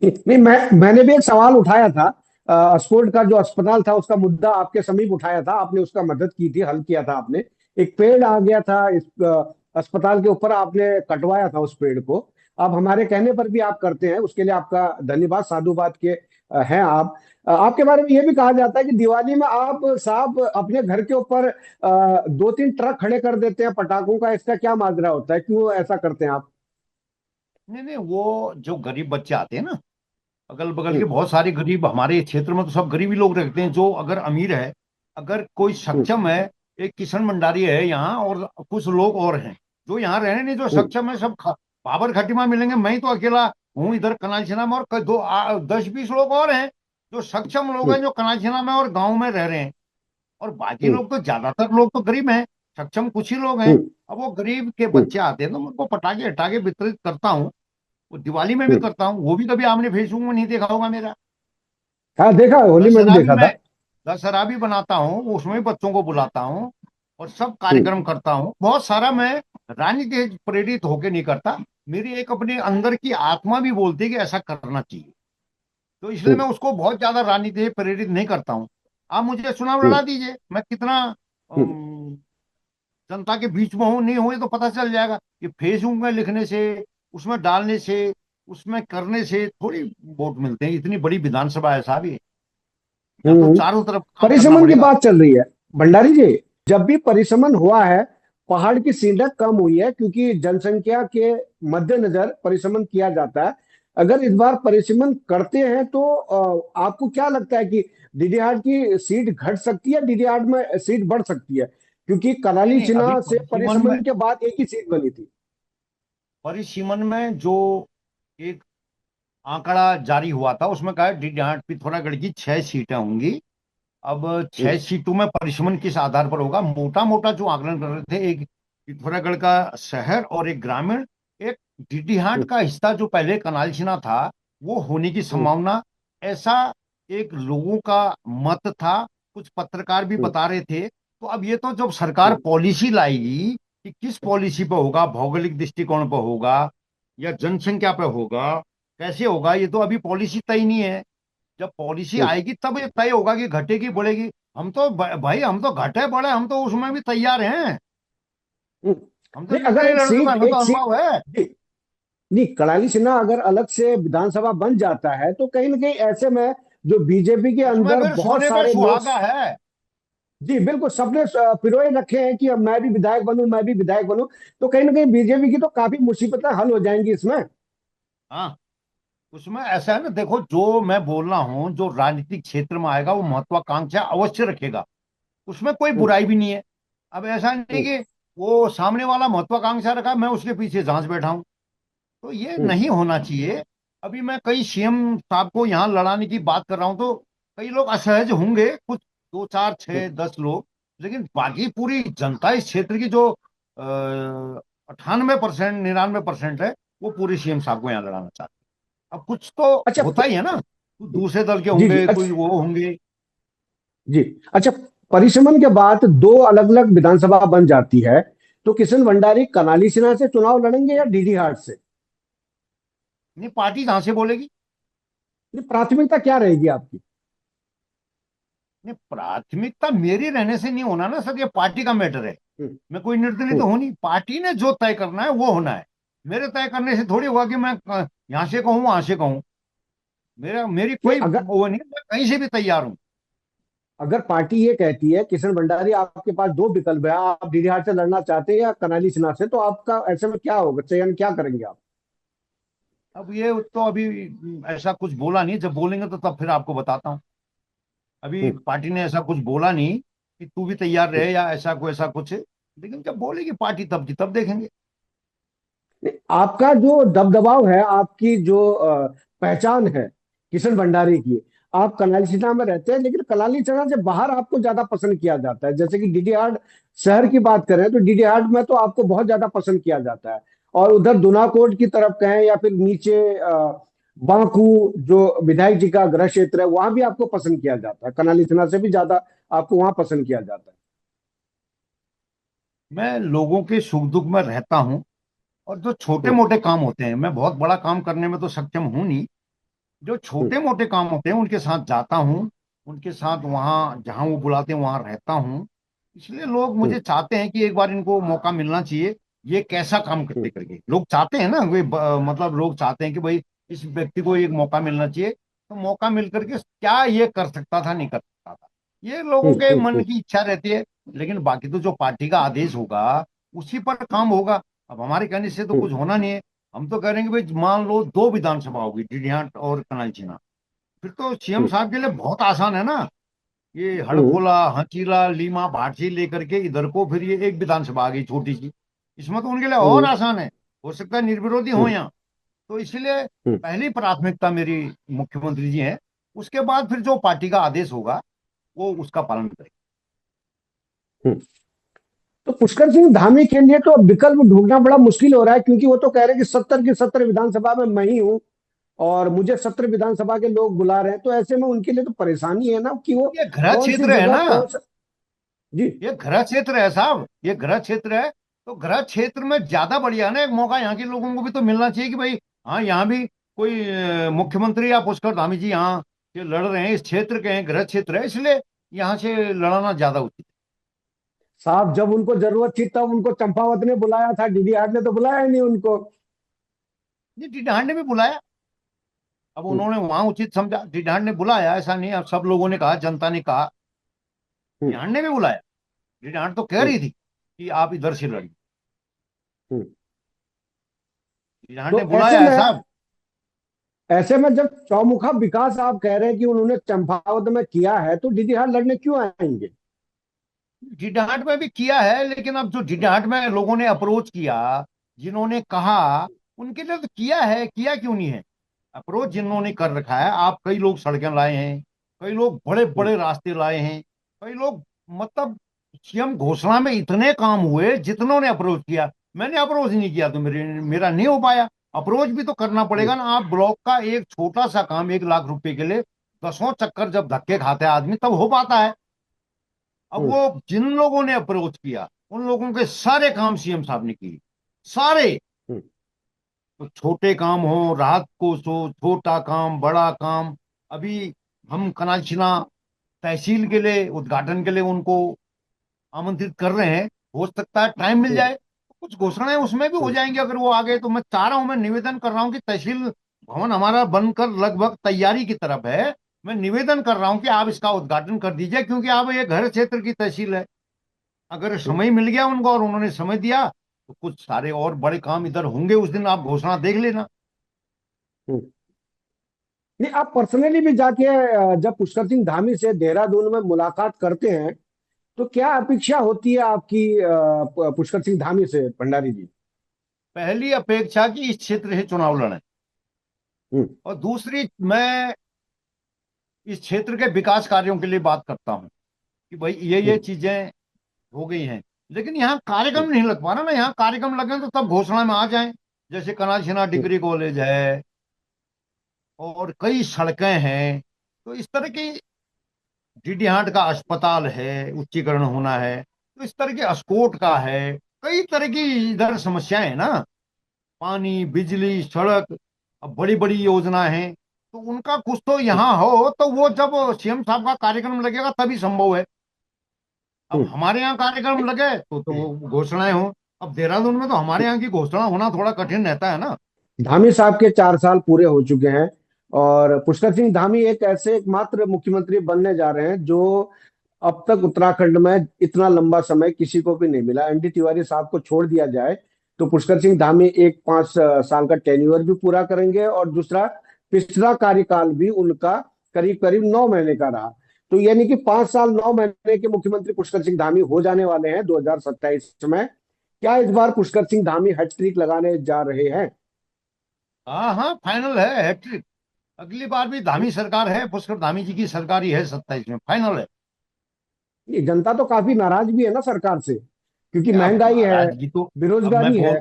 नहीं, मैंने भी एक सवाल उठाया था। ऑक्सफोर्ड का जो अस्पताल था उसका मुद्दा आपके समीप उठाया था, आपने उसका मदद की थी, हल किया था आपने। एक पेड़ आ गया था इस अस्पताल के ऊपर, आपने कटवाया था उस पेड़ को। आप हमारे कहने पर भी आप करते हैं, उसके लिए आपका धन्यवाद, साधुवाद के हैं आप। आपके बारे में यह भी कहा जाता है कि दिवाली में आप साहब अपने घर के ऊपर 2-3 ट्रक खड़े कर देते हैं पटाखों का। इसका क्या माजरा होता है, क्यों ऐसा करते हैं आप? नहीं नहीं, वो जो गरीब बच्चे आते हैं ना, अगल बगल के हम्म। बहुत सारे गरीब, हमारे क्षेत्र में तो सब गरीब ही लोग रहते हैं। जो अगर अमीर है, अगर कोई हम्म। सक्षम है, एक किशन भंडारी है यहाँ, और कुछ लोग और हैं जो यहाँ रहने नहीं, जो हम्म। सक्षम है, सब बाबर खटीमा मिलेंगे। मैं ही तो अकेला हूँ इधर कनालछिना में, और 10-20 लोग और हैं जो सक्षम लोग हैं, हम्म। जो कनालछिना में और गाँव में रह रहे हैं। और बाकी हम्म। लोग तो, ज्यादातर लोग तो गरीब हैं, सक्षम कुछ ही लोग हैं। हम्म। अब वो गरीब के हम्म। बच्चे आते हैं तो मैं उनको पटाखे हटाके वितरित करता हूँ। वो दिवाली में भी हम्म। करता हूँ, वो भी कभी आपने फेसबुक में नहीं देखा होगा मेरा। हाँ देखा, होली में भी दशहरा भी देखा मैं था। दशहरा भी बनाता हूँ, उसमें भी बच्चों को बुलाता हूँ और सब हम्म। कार्यक्रम करता हूँ बहुत सारा। मैं राजनीति से प्रेरित होके नहीं करता, मेरी एक अपने अंदर की आत्मा भी बोलती है कि ऐसा करना चाहिए। तो इसलिए हम्म। मैं उसको बहुत ज्यादा राजनीति से प्रेरित नहीं करता हूँ। आप मुझे चुनाव हम्म। लड़ा दीजिए, मैं कितना हम्म। जनता के बीच में हूँ नहीं हूँ, ये तो पता चल जाएगा। कि फेसबुक में लिखने से, उसमें डालने से, उसमें करने से थोड़ी वोट मिलते हैं। इतनी बड़ी विधानसभा है साहब ये, यहाँ तो हम्म। चारों तरफ काम करना परिसमन की पड़ेगा। बात चल रही है भंडारी जी। जब भी परिसमन हुआ है, पहाड़ की सीढ़त कम हुई है क्योंकि जनसंख्या के मद्देनजर परिसमन किया जाता है। अगर इस बार परिसमन करते हैं तो आपको क्या लगता है कि डीडीआर की सीट घट सकती है, डीडीआर में सीट बढ़ सकती है? क्योंकि नहीं कराली नहीं, अभी चिन्ह से परिसीमन में, परिसमन के बाद एक ही सीट बनी थी। जो एक आंकड़ा जारी हुआ था, उसमें कहा पिथौरागढ़ की 6 सीटें होंगी। अब हम्म। 6 सीटों में परिसीमन किस आधार पर होगा, मोटा मोटा जो आकलन कर रहे थे, एक पिथौरागढ़ का शहर और एक ग्रामीण, एक डीडीहाट हम्म। का हिस्सा जो पहले कनालछिना था, वो होने की हम्म। संभावना, ऐसा एक लोगों का मत था। कुछ पत्रकार भी हम्म। बता रहे थे। तो अब ये तो जब सरकार हम्म। पॉलिसी लाएगी कि किस पॉलिसी पे होगा, भौगोलिक दृष्टिकोण पे होगा या जनसंख्या पे होगा, कैसे होगा, ये तो अभी पॉलिसी तय नहीं है। जब पॉलिसी हम्म। आएगी तब ये तय होगा कि घटेगी बढ़ेगी। हम तो भाई, हम तो घटे बढ़े, हम तो उसमें भी तैयार हैं। हम्म। हम तो नहीं, अगर जितने ही लड़ चुके हैं, हमें तो एक सीट अनुभव है। जी, नहीं, कराली सिन्हा अगर अलग से विधानसभा बन जाता है तो कहीं ना कहीं ऐसे में जो बीजेपी के उसमें अंदर फिर बहुत सोने पे सारे लोग, सुहागा है। जी बिल्कुल, सबने पिरोए रखे हैं कि अब मैं भी विधायक बनूं, मैं भी विधायक बनूं। तो कहीं ना कहीं बीजेपी की तो काफी मुसीबतें हल हो जाएंगी इसमें। हाँ, उसमें ऐसा है ना, देखो जो मैं बोल रहा हूँ, जो राजनीतिक क्षेत्र में आएगा वो महत्वाकांक्षा अवश्य रखेगा, उसमें कोई हम्म। बुराई भी नहीं है। अब ऐसा नहीं हम्म। कि वो सामने वाला महत्वाकांक्षा रखा, मैं उसके पीछे जांच बैठा हूं, तो ये हम्म। नहीं होना चाहिए। अभी मैं कई सीएम साहब को यहाँ लड़ाने की बात कर रहा हूँ, तो कई लोग असहज होंगे, कुछ 2 4 6 10 लोग, लेकिन बाकी पूरी जनता इस क्षेत्र की जो 98% 99% है, वो पूरी सीएम साहब को यहाँ लड़ाना चाहते हैं। अब कुछ तो अच्छा होता ही है ना, कुछ दूसरे दल के जी जी होंगे, कोई अच्छा वो होंगे। जी अच्छा, परिसमन के बाद दो अलग अलग विधानसभा बन जाती है, तो किशन भंडारी कनाली सिन्हा से चुनाव लड़ेंगे या डीडी हाट से? नहीं, पार्टी जहां से बोलेगी। ये प्राथमिकता क्या रहेगी आपकी? नहीं, प्राथमिकता मेरी रहने से नहीं होना ना सर, ये पार्टी का मैटर है। हम्म, मैं कोई निर्दलीय हम्म। तो हूं नहीं, पार्टी ने जो तय करना है वो होना है। मेरे तय करने से थोड़ी होगा कि मैं यहां से कहूं वहां से कहूं। मेरी नहीं, कोई अगर वो नहीं, मैं कहीं से भी तैयार हूं। अगर पार्टी ये कहती है किशन भंडारी आपके पास दो विकल्प है, आप डीडी हाट से लड़ना चाहते हैं या कनाली सिन्हा से, तो आपका ऐसे में क्या होगा, चयन क्या करेंगे आप? अब ये तो अभी ऐसा कुछ बोला नहीं, जब बोलेंगे तो तब फिर आपको बताता हूँ। अभी हम्म, पार्टी ने ऐसा कुछ बोला नहीं कि तू भी तैयार हम्म। रहे या ऐसा कोई ऐसा कुछ, लेकिन जब बोलेगी पार्टी तब की तब देखेंगे। नहीं, आपका जो दबदबाव है, आपकी जो पहचान है किशन भंडारी की, आप कनाली सिन्हा में रहते हैं, लेकिन कनाली सिन्हा से बाहर आपको ज्यादा पसंद किया जाता है। जैसे कि डीडी हाट शहर की बात करें तो डीडी हाट में तो आपको बहुत ज्यादा पसंद किया जाता है, और उधर दुनाकोट की तरफ कहें या फिर नीचे बांकू, जो विधायक जी का गृह क्षेत्र है, वहां भी आपको पसंद किया जाता है, कनाली सिन्हा से भी ज्यादा आपको वहां पसंद किया जाता है। मैं लोगों के सुख दुख में रहता हूँ, और जो छोटे हम्म, मोटे काम होते हैं, मैं बहुत बड़ा काम करने में तो सक्षम हूं नहीं। जो हम्म, छोटे मोटे काम होते हैं उनके साथ जाता हूँ, उनके साथ वहाँ जहाँ वो बुलाते हैं वहां रहता हूँ। इसलिए लोग हम्म, मुझे चाहते हैं कि एक बार इनको मौका मिलना चाहिए। ये कैसा काम हम्म, करते करके लोग चाहते हैं ना, मतलब लोग चाहते हैं कि भाई इस व्यक्ति को एक मौका मिलना चाहिए, तो मौका मिल करके क्या ये कर सकता था, नहीं कर सकता था, ये लोगों हम्म, के हम्म, मन की इच्छा रहती है। लेकिन बाकी तो जो पार्टी का आदेश होगा उसी पर काम होगा। अब हमारे कहने से तो हम्म, कुछ होना नहीं है। हम तो कह रहे हैं कि भाई मान लो दो विधानसभा होगी, डिडियाट और कनालचीना, फिर तो सीएम हम्म, साहब के लिए बहुत आसान है ना। ये हम्म, हड़कोला, हचीला, लीमा, भाटसी लेकर के इधर को फिर ये एक विधानसभा आ गई छोटी सी। इसमें तो उनके लिए और हम्म, आसान है। हो सकता है निर्विरोधी हो हम्म, यहाँ। तो इसलिए हम्म, पहली प्राथमिकता मेरी मुख्यमंत्री जी है। उसके बाद फिर जो पार्टी का आदेश होगा वो उसका पालन करें। हम्म। तो पुष्कर सिंह धामी के लिए तो अब विकल्प ढूंढना बड़ा मुश्किल हो रहा है, क्योंकि वो तो कह रहे हैं कि 70 की 70 विधानसभा में मैं ही हूँ, और मुझे 70 विधानसभा के लोग बुला रहे हैं, तो ऐसे में उनके लिए तो परेशानी है ना कि वो ये गृह कौन सी क्षेत्र है जगह ना, कौन सा। जी। ये गृह क्षेत्र है साहब, ये गृह क्षेत्र है। तो गृह क्षेत्र में ज्यादा बढ़िया है ना, एक मौका यहाँ के लोगों को भी तो मिलना चाहिए कि भाई हाँ, यहाँ भी कोई मुख्यमंत्री या पुष्कर धामी जी यहाँ से लड़ रहे हैं, इस क्षेत्र के हैं, गृह क्षेत्र है, इसलिए यहाँ से लड़ाना ज्यादा उचित साहब, जब उनको जरूरत थी तब उनको चंपावत ने बुलाया था, डीडी आर ने तो बुलाया ही नहीं उनको। है। जी, डिडांड ने भी बुलाया। अब हम्म, उन्होंने वहां उचित समझा, डिडांड ने बुलाया, ऐसा नहीं। अब सब लोगों ने कहा, जनता ने कहा, हम्म, डिडांड ने भी बुलाया। डिडांड तो कह हम्म, रही थी कि आप इधर से लड़िए। हम्म। डिडांड ने तो बुलाया है साहब। ऐसे में जब चौमुखा विकास आप कह रहे हैं कि उन्होंने चंपावत में किया है, तो डीडी हार लड़ने क्यों आएंगे? डिडाहट में भी किया है, लेकिन अब जो डिडाहट में लोगों ने अप्रोच किया, जिन्होंने कहा, उनके लिए तो किया है, किया क्यों नहीं है। अप्रोच जिन्होंने कर रखा है, आप कई लोग सड़कें लाए हैं, कई लोग बड़े हम्म, बड़े रास्ते लाए हैं, कई लोग, मतलब सीएम घोषणा में इतने काम हुए जितनों ने अप्रोच किया। मैंने अप्रोच नहीं किया तो मेरा नहीं हो पाया। अप्रोच भी तो करना हम्म, पड़ेगा ना। आप ब्लॉक का एक छोटा सा काम 1 लाख रुपए के लिए 10 चक्कर जब धक्के खाते हैं आदमी, तब हो पाता है। अब हम्म, वो जिन लोगों ने अप्रोच किया उन लोगों के सारे काम सीएम साहब ने किए, सारे। हम्म, तो छोटे काम हो, राहत कोष हो, छोटा काम, बड़ा काम। अभी हम कनालछिना तहसील के लिए उद्घाटन के लिए उनको आमंत्रित कर रहे हैं। हो सकता है टाइम मिल हम्म, जाए तो कुछ घोषणाएं उसमें भी हो हम्म, जाएंगी अगर वो आ गए तो। मैं चाह रहा हूं, मैं निवेदन कर रहा हूं कि तहसील भवन हमारा बनकर लगभग तैयारी की तरफ है। मैं निवेदन कर रहा हूं कि आप इसका उद्घाटन कर दीजिए, क्योंकि आप ये घर क्षेत्र की तहसील है। अगर हम्म, समय मिल गया उनको और उन्होंने समय दिया तो कुछ सारे और बड़े काम इधर होंगे उस दिन, आप घोषणा देख लेना। हम्म। नहीं, आप पर्सनली भी जाके जब पुष्कर सिंह धामी से देहरादून में मुलाकात करते हैं, तो क्या अपेक्षा होती है आपकी पुष्कर सिंह धामी से, भंडारी जी? पहली अपेक्षा कि इस क्षेत्र से चुनाव लड़े, हम्म, और दूसरी, मैं इस क्षेत्र के विकास कार्यों के लिए बात करता हूँ कि भाई ये हम्म, चीजें हो गई हैं। लेकिन यहाँ कार्यक्रम हम्म, नहीं लग पा रहा ना, यहाँ कार्यक्रम लगे तो तब घोषणा में आ जाए। जैसे कनाल हम्म, डिग्री कॉलेज है और कई सड़कें हैं, तो इस तरह की डीडी हाट का अस्पताल है, उच्चीकरण होना है, तो इस तरह के स्कोट का है, कई तरह की इधर समस्याएं हैं ना। पानी, बिजली, सड़क, अब बड़ी बड़ी योजना है, तो उनका कुछ तो यहाँ हो, तो वो जब सीएम साहब का कार्यक्रम लगेगा तभी संभव है। अब हम्म। हमारे यहाँ कार्यक्रम लगे तो वो घोषणाएं हो। अब देहरादून में तो हमारे यहाँ की घोषणा होना थोड़ा कठिन रहता है ना। धामी साहब के 4 साल पूरे हो चुके हैं और पुष्कर सिंह धामी एक ऐसे एकमात्र मुख्यमंत्री बनने जा रहे हैं जो अब तक उत्तराखंड में इतना लंबा समय किसी को भी नहीं मिला। एनडी तिवारी साहब को छोड़ दिया जाए तो पुष्कर सिंह धामी एक 5 साल का टेन्योर भी पूरा करेंगे और दूसरा पिछला कार्यकाल भी उनका करीब करीब 9 महीने का रहा। तो यानी कि 5 साल 9 महीने के मुख्यमंत्री पुष्कर सिंह धामी हो जाने वाले हैं 2027 में। क्या इस बार पुष्कर सिंह धामी हैट्रिक लगाने जा रहे हैं? हाँ हाँ, फाइनल है, हैट्रिक। अगली बार भी धामी सरकार है, पुष्कर धामी जी की सरकार ही है 27 में, फाइनल है। ये जनता तो काफी नाराज भी है ना सरकार से, क्योंकि अब महंगाई है, नाराजगी तो, अब मैं बेरोजगारी है। बोल,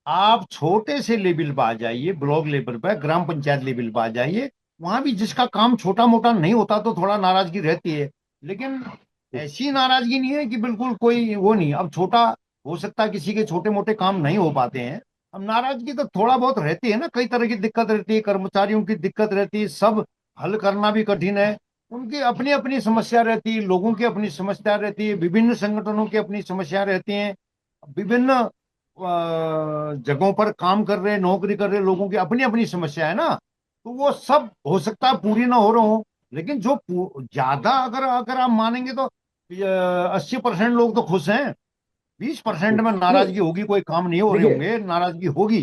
आप छोटे से लेवल पे आ जाइए, ब्लॉक लेवल पे, ग्राम पंचायत लेवल पे आ जाइए, वहां भी जिसका काम छोटा मोटा नहीं होता तो थोड़ा नाराजगी रहती है। लेकिन ऐसी नाराजगी नहीं है कि बिल्कुल कोई वो नहीं। अब छोटा, हो सकता है किसी के छोटे मोटे काम नहीं हो पाते हैं, अब नाराजगी तो थोड़ा बहुत रहती है ना। कई तरह की दिक्कत रहती है, कर्मचारियों की दिक्कत रहती है, सब हल करना भी कठिन है। उनकी अपनी अपनी समस्या रहती है, लोगों की अपनी समस्या रहती है, विभिन्न संगठनों की अपनी समस्या रहती हैं, विभिन्न जगहों पर काम कर रहे, नौकरी कर रहे लोगों की अपनी अपनी समस्या है ना। तो वो सब हो सकता है पूरी ना हो रहा हो, लेकिन जो ज्यादा, अगर अगर आप मानेंगे तो 80% लोग तो खुश हैं। 20% में नहीं, नाराजगी होगी, कोई काम नहीं हो रहे देखिए होंगे, नाराजगी होगी।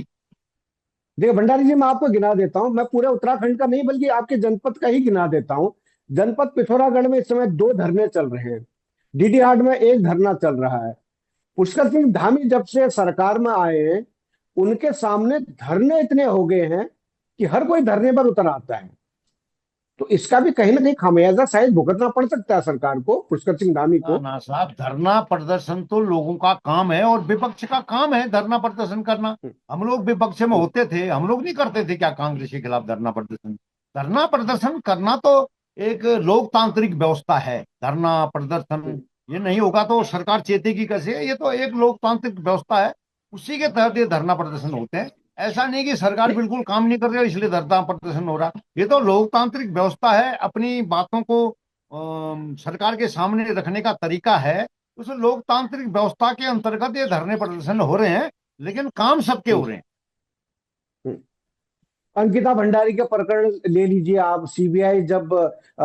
देखिए भंडारी जी, मैं आपको गिना देता हूं। मैं पूरे उत्तराखंड का नहीं बल्कि आपके जनपद का ही गिना देता हूं। जनपद पिथौरागढ़ में इस समय 2 धरने चल रहे हैं। डीडी हाट में एक धरना चल रहा है। पुष्कर सिंह धामी जब से सरकार में आए हैं, उनके सामने धरने इतने हो गए हैं कि हर कोई धरने पर उतर आता है। तो इसका भी कहीं ना कहीं खामियाजा शायद भुगतना पड़ सकता है सरकार को, पुष्कर सिंह धामी ना को। ना साहब, धरना प्रदर्शन तो लोगों का काम है और विपक्ष का काम है धरना प्रदर्शन करना। हम लोग विपक्ष में होते थे, हम लोग नहीं करते थे क्या कांग्रेस के खिलाफ धरना प्रदर्शन? धरना प्रदर्शन करना तो एक लोकतांत्रिक व्यवस्था है। धरना प्रदर्शन ये नहीं होगा तो सरकार चेतेगी कैसे? ये तो एक लोकतांत्रिक व्यवस्था है, उसी के तहत ये धरना प्रदर्शन होते हैं। ऐसा नहीं कि सरकार बिल्कुल काम नहीं कर रही है इसलिए धरना प्रदर्शन हो रहा। ये तो लोकतांत्रिक व्यवस्था है, अपनी बातों को सरकार के सामने रखने का तरीका है। उस लोकतांत्रिक व्यवस्था के अंतर्गत ये धरने प्रदर्शन हो रहे हैं, लेकिन काम सबके हो रहे हैं। अंकिता भंडारी के प्रकरण ले लीजिए आप। सीबीआई जब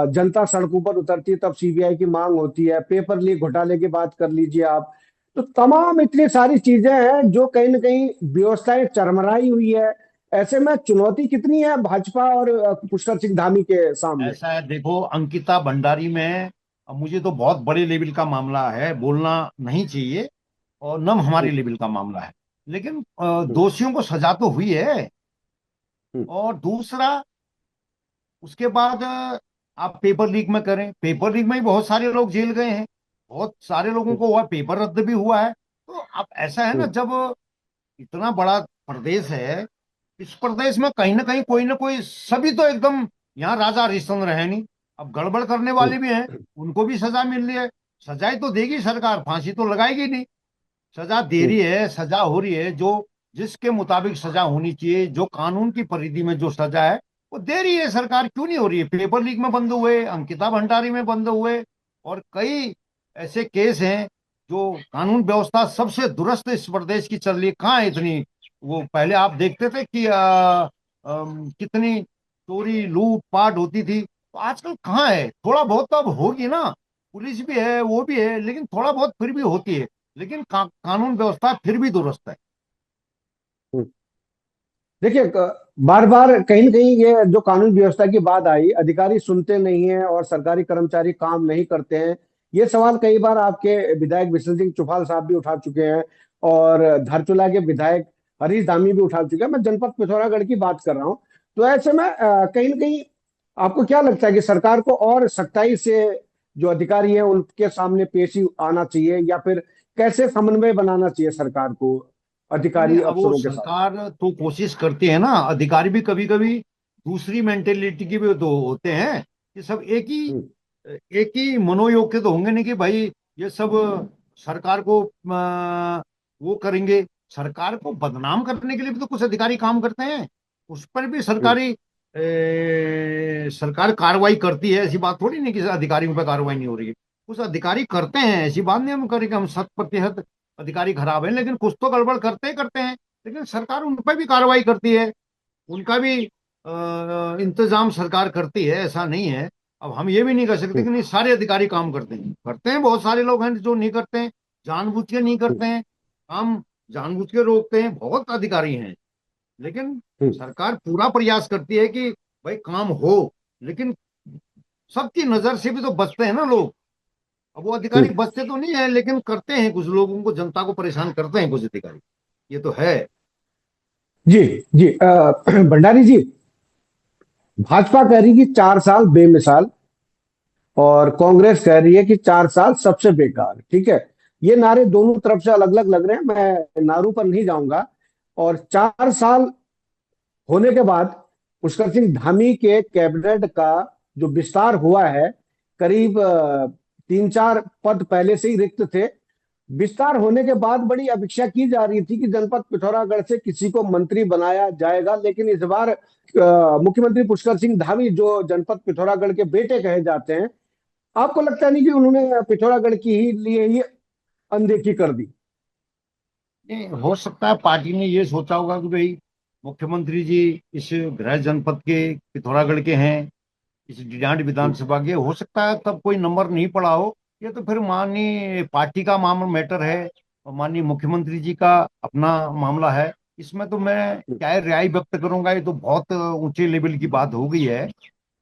जनता सड़कों पर उतरती है तब सीबीआई की मांग होती है। पेपर लीक घोटाले की बात कर लीजिए आप। तो तमाम इतनी सारी चीजें हैं जो कहीं ना कहीं व्यवस्थाएं चरमराई हुई है। ऐसे में चुनौती कितनी है भाजपा और पुष्कर सिंह धामी के सामने? ऐसा है, देखो अंकिता भंडारी में, अब मुझे तो बहुत बड़े लेवल का मामला है, बोलना नहीं चाहिए, और न हमारे हम्म, लेवल का मामला है। लेकिन हम्म, दोषियों को सजा तो हुई है। हम्म, और दूसरा, उसके बाद आप पेपर लीक में करें, पेपर लीक में ही बहुत सारे लोग जेल गए हैं, बहुत सारे लोगों हम्म, को हुआ, पेपर रद्द भी हुआ है। तो अब ऐसा है ना, हम्म, जब इतना बड़ा प्रदेश है, इस प्रदेश में कहीं ना कोई, सभी तो एकदम यहाँ राजा हरिश्चंद्र है नहीं। अब गड़बड़ करने वाले भी हैं, हम्म, उनको भी सजा मिल रही है। सजाएं तो देगी सरकार, फांसी तो लगाएगी नहीं। सजा दे हम्म, रही है, सजा हो रही है, जो जिसके मुताबिक सजा होनी चाहिए, जो कानून की परिधि में जो सजा है वो दे रही है सरकार। क्यों नहीं हो रही है? पेपर लीक में बंद हुए, अंकिता भंडारी में बंद हुए, और कई ऐसे केस हैं जो कानून व्यवस्था सबसे दुरुस्त इस प्रदेश की चल रही है। कहाँ है इतनी? वो पहले आप देखते थे कि कितनी चोरी लूट पाट होती थी, तो आजकल कहाँ है? थोड़ा बहुत तो अब होगी ना, पुलिस भी है, वो भी है, लेकिन थोड़ा बहुत फिर भी होती है। लेकिन कानून व्यवस्था फिर भी दुरुस्त है। हम्म। देखिए, बार बार कहीं ना कहीं ये जो कानून व्यवस्था की बात आई, अधिकारी सुनते नहीं हैं और सरकारी कर्मचारी काम नहीं करते हैं। ये सवाल कई बार आपके विधायक विशेष सिंह चुफाल साहब भी उठा चुके हैं और धारचूला के विधायक हरीश धामी भी उठा चुके हैं। मैं जनपद पिथौरागढ़ की बात कर रहा हूँ। तो ऐसे में कहीं ना कहीं आपको क्या लगता है कि सरकार को और सख्ताई से जो अधिकारी है उनके सामने पेशी आना चाहिए, या फिर कैसे समन्वय बनाना चाहिए सरकार को नहीं, अधिकारी अब वो अफसरों के साथ? सरकार तो कोशिश करती है ना, अधिकारी भी कभी कभी दूसरी मेंटेलिटी के भी तो होते हैं कि सब हम्म, एक ही मनोयोग के तो होंगे नहीं कि भाई ये सब सरकार को वो करेंगे। सरकार को बदनाम करने के लिए भी तो कुछ अधिकारी काम करते हैं, उस पर भी हम्म, सरकार कार्रवाई करती है। ऐसी बात थोड़ी नहीं कि अधिकारियों पर कार्रवाई नहीं हो रही है, कुछ अधिकारी करते हैं। ऐसी बात नहीं हम करें कि हम 100% अधिकारी खराब है, लेकिन कुछ तो गड़बड़ करते ही करते हैं। लेकिन सरकार उन पर भी कार्रवाई करती है, उनका भी इंतजाम सरकार करती है, ऐसा नहीं है। अब हम ये भी नहीं कर सकते हम्म, कि नहीं सारे अधिकारी काम करते हैं बहुत सारे लोग हैं जो नहीं करते हैं, जानबूझ के नहीं हम्म, करते हैं काम, जानबूझ के रोकते हैं, बहुत अधिकारी हैं। लेकिन हम्म, सरकार पूरा प्रयास करती है कि भाई काम हो, लेकिन सबकी नजर से भी तो बचते हैं ना लोग। अब वो अधिकारी हम्म। बचते तो नहीं है, लेकिन करते हैं, कुछ लोगों को, जनता को परेशान करते हैं कुछ अधिकारी, ये तो है। जी, जी, भंडारी जी, भाजपा कह रही कि 4 साल बेमिसाल, और कांग्रेस कह रही है कि 4 साल सबसे बेकार। ठीक है, ये नारे दोनों तरफ से अलग अलग लग रहे हैं, मैं नारों पर नहीं जाऊंगा। और 4 साल होने के बाद पुष्कर सिंह धामी के कैबिनेट का जो विस्तार हुआ है, करीब 3-4 पद पहले से ही रिक्त थे। विस्तार होने के बाद बड़ी अपेक्षा की जा रही थी कि जनपद पिथौरागढ़ से किसी को मंत्री बनाया जाएगा, लेकिन इस बार मुख्यमंत्री पुष्कर सिंह धामी जो जनपद पिथौरागढ़ के बेटे कहे जाते हैं, आपको लगता नहीं कि उन्होंने पिथौरागढ़ की ही लिए ही अनदेखी कर दी? नहीं, हो सकता है पार्टी ने ये सोचा होगा कि भाई मुख्यमंत्री जी इस गृह जनपद के पिथौरागढ़ के हैं, इस डिडांड हम्म, विधानसभा के, हो सकता है तब कोई नंबर नहीं पड़ा हो। ये तो फिर माननीय पार्टी का मामला मैटर है, और माननीय मुख्यमंत्री जी का अपना मामला है। इसमें तो मैं हम्म, क्या राय व्यक्त करूंगा, ये तो बहुत ऊंचे लेवल की बात हो गई है।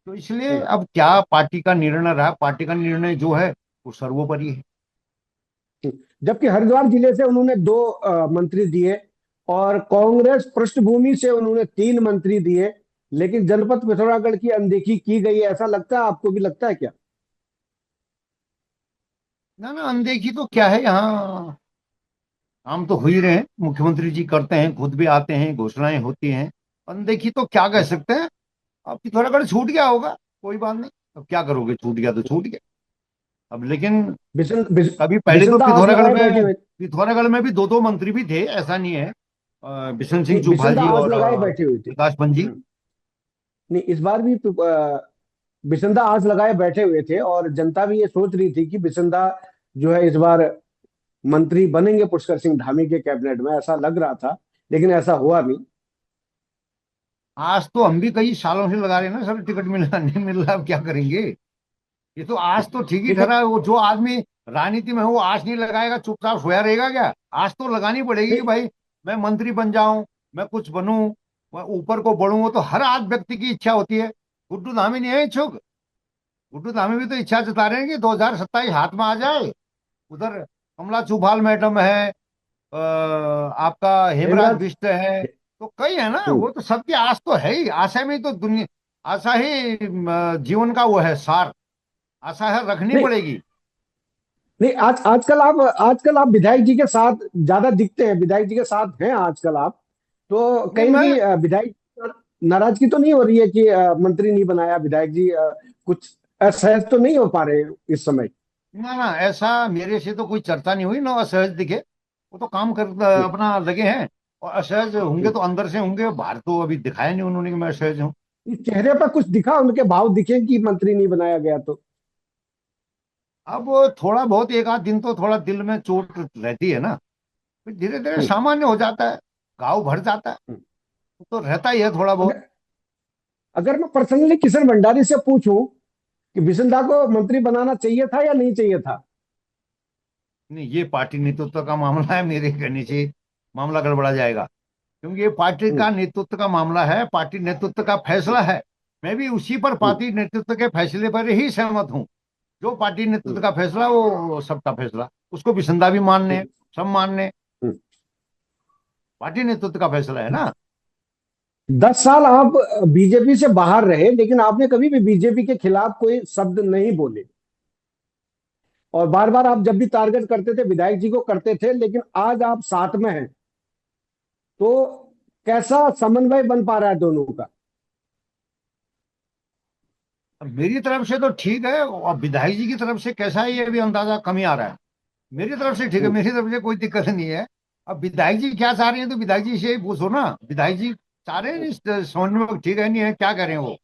तो इसलिए हम्म, अब क्या पार्टी का निर्णय रहा, पार्टी का निर्णय जो है वो सर्वोपरि है। जबकि हरिद्वार जिले से उन्होंने 2 मंत्री दिए, और कांग्रेस पृष्ठभूमि से उन्होंने 3 मंत्री दिए, लेकिन जनपद पिथौरागढ़ की अनदेखी की गई है, ऐसा लगता है? आपको भी लगता है क्या? ना ना, अनदेखी तो क्या है, यहाँ काम तो हो ही रहे हैं, मुख्यमंत्री जी करते हैं, खुद भी आते हैं, घोषणाएं होती हैं। अनदेखी तो क्या कह सकते हैं, अब पिथौरागढ़ छूट गया होगा, कोई बात नहीं, अब क्या करोगे, छूट गया तो छूट गया। अब लेकिन कभी पहले तो बिसंदा आस पिथौरागढ़ लगाए बैठे में हुए। पिथौरागढ़ में भी दो दो मंत्री भी थे, ऐसा नहीं है। बिशन सिंह नहीं, चुफाल बिसंदा जी आस और लगाए बैठी हुई थी। प्रकाश पंत जी। नहीं, इस बार भी बिसंदा आस लगाए बैठे हुए थे, और जनता भी ये सोच रही थी कि बिसंदा जो है इस बार मंत्री बनेंगे पुष्कर सिंह धामी के कैबिनेट में, ऐसा लग रहा था, लेकिन ऐसा हुआ नहीं। आज तो हम भी कई सालों से लगा रहे हैं ना सर, टिकट मिला नहीं मिल रहा, अब क्या करेंगे। ये तो आज तो ठीक ही देखिए, ठहरा है, वो जो आदमी राजनीति में है वो आज नहीं लगाएगा, चुपचाप सोया रहेगा क्या। आज तो लगानी पड़ेगी कि नहीं, भाई मैं मंत्री बन जाऊं, मैं कुछ बनूं, मैं ऊपर को बढ़ूं। वो तो हर आज व्यक्ति की इच्छा होती है। गुड्डू धामी नहीं है इच्छुक, गुड्डू धामी भी तो इच्छा जता रहे हैं कि 2027 हाथ में आ जाए। उधर कमला चुफाल मैडम है, आपका हेमराज हेमराज। बिष्ट है, तो कई है ना, हम्म, वो तो सबकी आस तो है ही, आशा में ही तो दुनिया, आशा ही जीवन का वो है सार, आशा है रखनी नहीं, पड़ेगी। नहीं, आजकल आप विधायक जी के साथ ज्यादा दिखते हैं, विधायक जी के साथ हैं आजकल आप, तो नहीं कहीं ना मैं, कहीं विधायक नाराजगी तो नहीं हो रही है कि मंत्री नहीं बनाया विधायक जी? कुछ असहज तो नहीं हो पा रहे इस समय? ना ना, ऐसा मेरे से तो कोई चर्चा नहीं हुई ना असहज दिखे। वो तो काम कर हम्म, अपना लगे हैं, और असहज होंगे हम्म। तो अंदर से होंगे, बाहर तो अभी दिखाया नहीं उन्होंने कि मैं असहज हूँ। इस चेहरे पर कुछ दिखा, उनके भाव दिखे कि मंत्री नहीं बनाया गया तो? अब थोड़ा बहुत एक आध दिन तो थोड़ा दिल में चोट रहती है ना, फिर धीरे धीरे हम्म, सामान्य हो जाता है, घाव भर जाता है, हम्म। तो रहता ही है थोड़ा बहुत। अगर अगर मैं पर्सनली किशन भंडारी से पूछूं कि बिशनदा को मंत्री बनाना चाहिए था या नहीं चाहिए था? नहीं, ये पार्टी नेतृत्व का मामला है, मेरे कहने से मामला गड़बड़ा जाएगा, क्योंकि ये पार्टी हम्म, का नेतृत्व का मामला है, पार्टी नेतृत्व का फैसला है। मैं भी उसी पर, हम्म, पार्टी नेतृत्व के फैसले पर ही सहमत हूँ। जो पार्टी नेतृत्व हम्म, का फैसला, वो सबका फैसला, उसको भी संदा भी मानने, हम्म, सब मानने, हम्म। पार्टी नेतृत्व का फैसला है ना। 10 साल आप बीजेपी से बाहर रहे, लेकिन आपने कभी भी बीजेपी के खिलाफ कोई शब्द नहीं बोले, और बार बार आप जब भी टारगेट करते थे विधायक जी को करते थे, लेकिन आज आप साथ में हैं, तो कैसा समन्वय बन पा रहा है दोनों का? अब मेरी तरफ से तो ठीक है, और विधायक जी की तरफ से कैसा है ये भी अंदाजा कम ही आ रहा है। मेरी तरफ से ठीक है, हम्म, मेरी तरफ से कोई दिक्कत नहीं है। अब विधायक जी क्या चाह रहे हैं तो विधायक जी से ही पूछो ना। विधायक जी चाह रहे हैं इस समन्वय में, ठीक है नहीं है, क्या कह रहे हैं वो।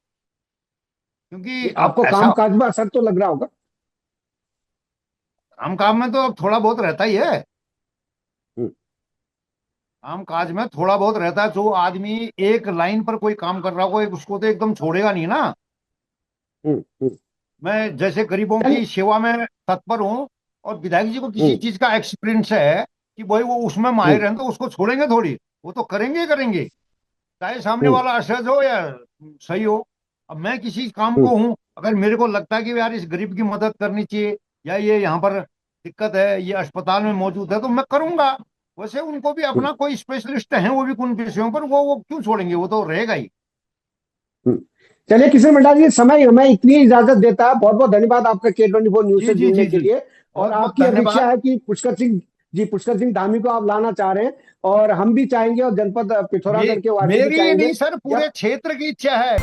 क्योंकि अब आपको काम ऐसा काज में असर तो लग रहा होगा। काम काम में तो अब थोड़ा बहुत रहता ही है। हम्म, काम काज में थोड़ा बहुत रहता है। जो आदमी एक लाइन पर कोई काम कर रहा हो उसको तो एकदम छोड़ेगा नहीं ना। हम्म, हम्म। मैं जैसे गरीबों चलिए। की सेवा में तत्पर हूँ, और विधायक जी को किसी हम्म, चीज का एक्सपीरियंस है कि भाई वो उसमें हम्म, माहिर है, तो उसको छोड़ेंगे थोड़ी। वो तो करेंगे ही करेंगे, चाहे सामने हम्म, वाला असहज हो या सही हो। अब मैं किसी काम हम्म, को हूँ, अगर मेरे को लगता है कि यार इस गरीब की मदद करनी चाहिए, या ये यहाँ पर दिक्कत है, ये अस्पताल में मौजूद है, तो मैं करूंगा। वैसे उनको भी हम्म, अपना कोई स्पेशलिस्ट है, वो भी उन विषयों पर, वो क्यों छोड़ेंगे, वो तो रहेगा ही। हम्म। चलिए किशोर मंडल जी, समय हमें इतनी इजाजत देता है। बहुत बहुत धन्यवाद आपका K24 न्यूज जी से जी जुड़ने जी के जी, लिए। और बहुत बहुत आपकी अपेक्षा धन्यवाद। है कि पुष्कर सिंह जी, पुष्कर सिंह धामी को आप लाना चाह रहे हैं, और हम भी चाहेंगे, और जनपद पिथौरागढ़ के वासी भी मेरी ही चाहेंगे नहीं सर, कि पूरे क्षेत्र की इच्छा है।